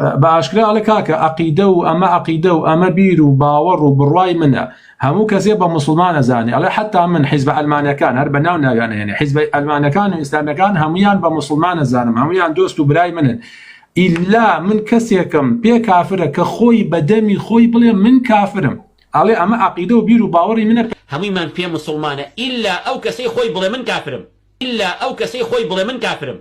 باشكرا على كاكا عقيده واما عقيده واما بير وباور وبالراي منها همو كسيبه مسلمان زاني على حتى من حزب المانيا كان هربناونا يعني حزب المانيا كان والاسلام كان هميان بمسلمان زانم هميان دوست وبراي منن الا من كسيكم بي كافر كخوي بدمي خوي بلي من كافرم على اما عقيده وبير وباوري من هميان بي مسلمان الا او كسي خوي بلي من كافرم الا او كسي خوي بلي من كافرم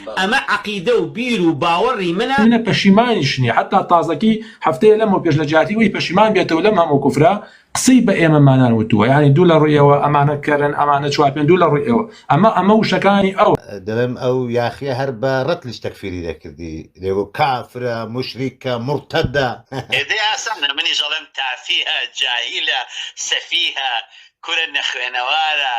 اما عقيده وبير وباوري من پشیمانی شنی حتی تازگی هفته لما پیش لجاتی وی پشیمان بیت ولم هم کفره قصی به ایم مانان وتو يعني دولار رويه وامانه كرن امانه شوابين دولار رويه اما وشكاني او دلم او يا اخي هرب رتلش تكفيري ذاك دي لو كافره مشركه مرتده اذا اصلا مني ظلمت فيها جاهله سفيهه كل نخوانوارا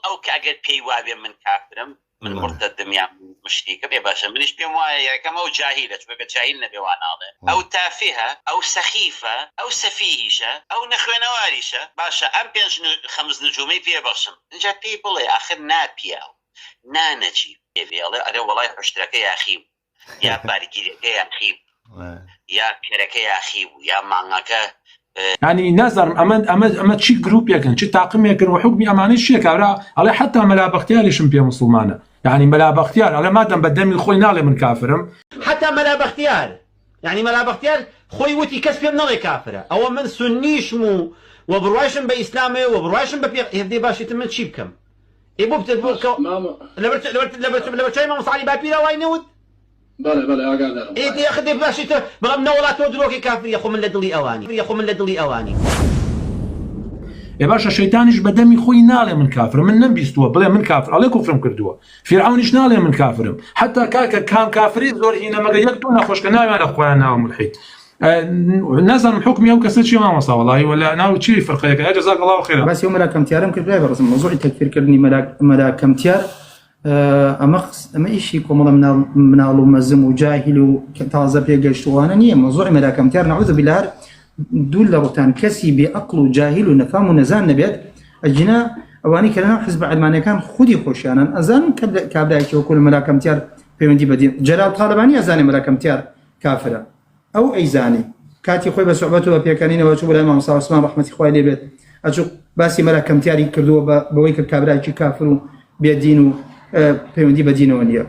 او كاجل بي وابي من كافرم من مرتد يعني مشركه يا باشا منيش بيم وايا كما هو جاهله تبقى جاهلنا بواناضه او تافهه او سخيفه او سفيهشه او نخوانواريشه باشا ام بينش 5 نجومي بيا باشا نجا بيبل اخر نابيا نانجي يلا انا والله اشترك يا اخي يا باركي يا اخي يا كرك يا اخي يا مانكا يعني نظر اما شي جروب يكن شي تعقيم يكن وحكمي اماني شيك على حتى ملا بختيار يشم مسلمانه يعني ملا بختيار على مادام بدمي خوي نالي من كافرم حتى ملا بختيار يعني ملا بختيار خوي وتي كسب نالي كافره او من سنيش مو وبروايشن باسلامي وبروايشن بيهدي باش يتم شي بكم يبو بتبوك لبرت ما مصالي بابيلا واينود بله اقعد ايه يا اخي باش بغم نولات ودروكي كافر يا اخو من لدلي اواني يا اخو من لدلي اواني يا باشا شيطانش بدمي خوي نالي من كافر من نبيستوا بلا من كافر على كفرم كردوا فرعونش نالي من كافرم حتى كاكا كان كافري زور هنا ما يقتلنا خوش كنا على اخوانا وملحد الناس حكمي او كسر شي ما وصل والله ولا ناوي شي فرق هيك جزاك الله خيرا بس يوم ملاك امتيار يمكن بلا برسم موضوع التكفير كرني ملاك امتيار اما ايش يكون من مزم وجاهل وتازه بيجشتوانا نيه موضوع ملاك امتيار نعوذ بالله دول روتان كسي بعقل جاهل ونفهم ونزان نبيت الجنا اواني كلنا حزب علماني كان خدي خوشانا اذان كابدا يكون ملاك امتيار بيمدي بدين جلال طالباني اذان ملاك امتيار كافره او ايزاني كاتي خوي بصعوبته وبيكانين واشوف الامام صلى الله عليه وسلم رحمه اخوي لي اشوف باسي ملاك امتيار يكردوا بويك الكابدا كافر بيدينو بيمدي بدينه ونيا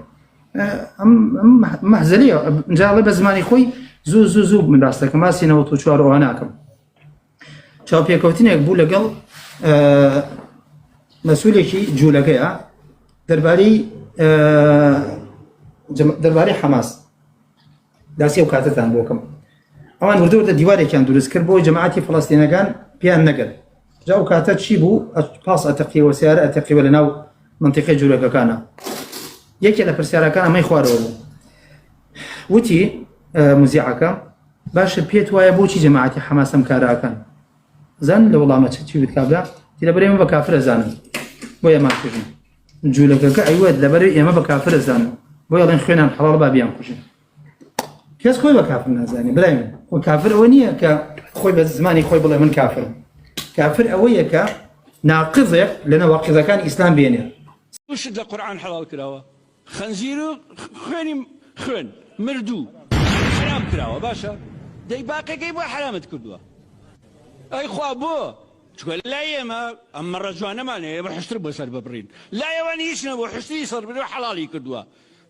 محزليه جالي بزماني خوي زو من راستك ما سينا وتشوار وهناكم شاو بيكوتين يقبل لقل مسؤولي شي جولكيا درباري حماس داسي وكاتتان بوكم اوان وردو ديواري كان درس كربو جماعتي فلسطين كان بيان نقل جاو كاتت شيبو باص اتقي وسياره اتقي ولا ناو منطقه جولكا كان يكي لبرسياره كان ما يخوارو وتي مذيعك باش بيت وايا بوشي جماعتي حماسم كاراكن زن لو والله ما تشي بتكابلا تي لبري ما بكافر زان بويا ما كجن جولك ايواد لبري ما بكافر زان بويا لين خوينا حلال بابيان كجن كيس خوي بكافر نازاني بلاي وكافر ونيه كخوي بزماني خوي بالله من كافر اويا ناقضه لنا واقضه كان اسلام بيني وش القران حلال كراوه خنزير خن مردو حرام كراوه باشا دي باقي كيف حرامت كردوه اي خوا بو تقول لا يما اما الرجوانه ماني بحشتر بسر ببرين لا يواني يشنبو حشتي يصير بدو حلالي كردوه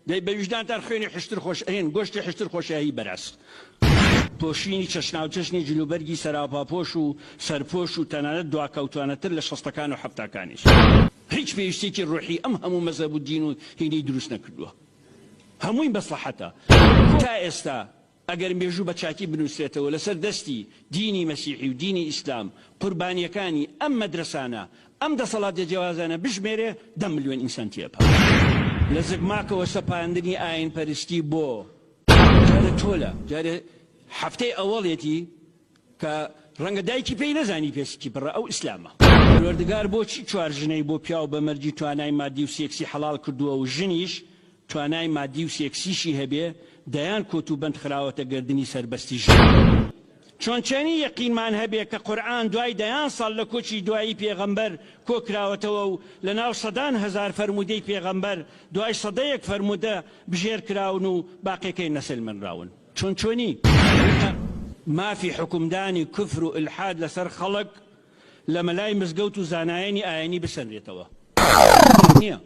دي بوجدان ترخيني حشتر خوش هين گوشت حشتر خوش هي برس پۆشینی چەشنا و چەشنی جلوبەرگی سەراپاپۆش و سەرپۆش و تەنانەت دواکەوتوانەتر لە 60ەکان و 70ەکانیش هیچ پێویستێکی ڕوحی ئەم هەموو مەزەب و دین و هینەی دروست نەکردووە هەمووی بەسڵەحەتە تا ئێستا ئەگەر مێژوو بە چاکی بنووسێتەوە لەسەر دەستی دینی مەسیحی و دینی ئیسلام قوربانیەکانی ئەم مەدرسانە ئەم دەسەڵاتە جیاوازانە بژمێرێ 10 ملیۆن ئینسان تێپا لە زگماکەوە سەپاندنی ئاین پەرستی بۆ جارە تۆلە جارە هەفتەی ئەوەڵێتی کە ڕەنگە دایکی پێی نەزانی پێسکی بڕە ئەو ئیسلامە پەروەردگار بۆچی چوار ژنەی بۆ پیا و بەمەرجی توانای مادی و سێکسی حەڵال کردووە و ژنیش توانای مادی و سێکسیشی هەبێ دەیان کۆت و بەند خراوەتە گردنی سەربەستی ژن چۆنچەنی یەقینمان هەبێ کە قورئان دوای دەیان ساڵ لە کۆچی دوایی پێغەمبەر کۆکراوەتەوە و لە ناو سەدان هەزار فەرمودەی پێغەمبەر دوای سەدەیەک فەرمودە بژێر کراون و باقیەکەی نەسل منراون چۆنی مافی حکومدانی کوفر و ئلحاد لەسەر خەڵک لە مەلای مزگەوت و زانایانی ئاینی بسەنرێتەوە نییە